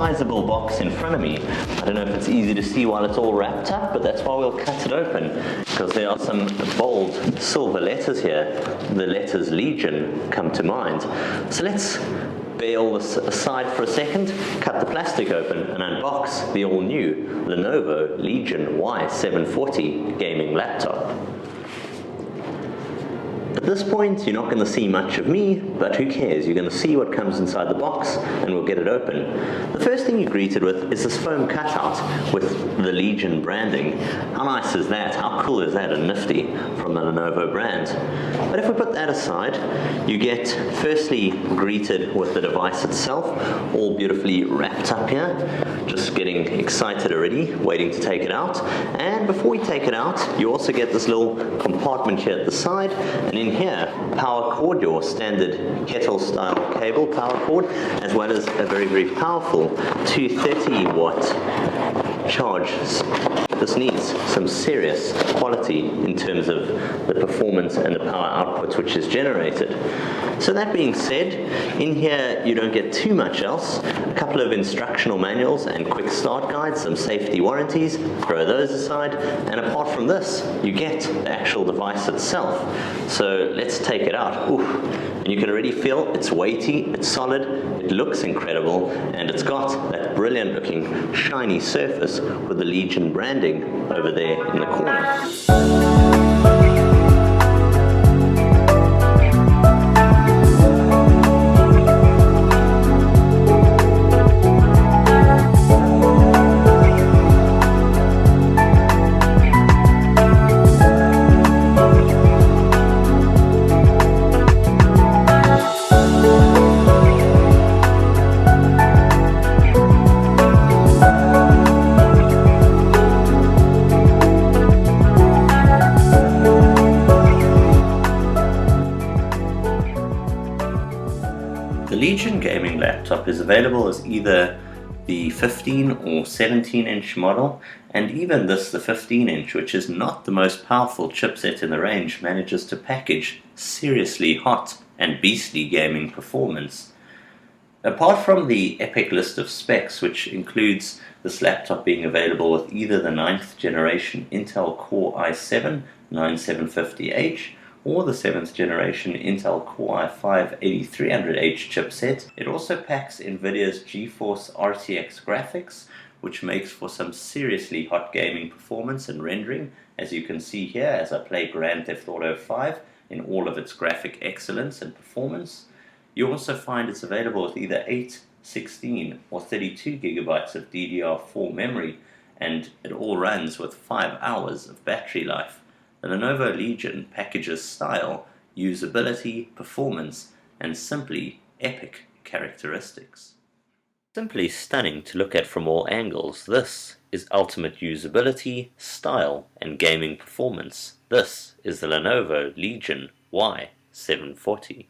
sizable box in front of me. I don't know if it's easy to see while it's all wrapped up, but that's why we'll cut it open, because there are some bold silver letters here. The letters Legion come to mind. So let's bear all this aside for a second, cut the plastic open and unbox the all-new Lenovo Legion Y740 gaming laptop. At this point, you're not going to see much of me, but who cares? You're going to see what comes inside the box, and we'll get it open. The first thing you're greeted with is this foam cutout with the Legion branding. How nice is that? How cool is that and nifty from the Lenovo brand? But if we put that aside, you get firstly greeted with the device itself, all beautifully wrapped up here. Just getting excited already, waiting to take it out. And before we take it out, you also get this little compartment here at the side, and in here, power cord, your standard kettle style cable power cord, as well as a very, very powerful 230 watt charge. This needs some serious quality in terms of the performance and the power output which is generated. So that being said, in here you don't get too much else. A couple of instructional manuals and quick start guides, some safety warranties, throw those aside, and apart from this, you get the actual device itself. So let's take it out. Oof. And you can already feel it's weighty, it's solid, it looks incredible, and it's got that brilliant looking shiny surface with the Legion branding over there in the corner. The Legion gaming laptop is available as either the 15 or 17-inch model, and even this, the 15-inch, which is not the most powerful chipset in the range, manages to package seriously hot and beastly gaming performance. Apart from the epic list of specs, which includes this laptop being available with either the 9th generation Intel Core i7 9750H or the 7th generation Intel Core i5-8300H chipset, it also packs NVIDIA's GeForce RTX graphics, which makes for some seriously hot gaming performance and rendering, as you can see here as I play Grand Theft Auto 5 in all of its graphic excellence and performance. You also find it's available with either 8, 16 or 32 gigabytes of DDR4 memory, and it all runs with 5 hours of battery life. The Lenovo Legion packages style, usability, performance, and simply epic characteristics. Simply stunning to look at from all angles. This is ultimate usability, style, and gaming performance. This is the Lenovo Legion Y740.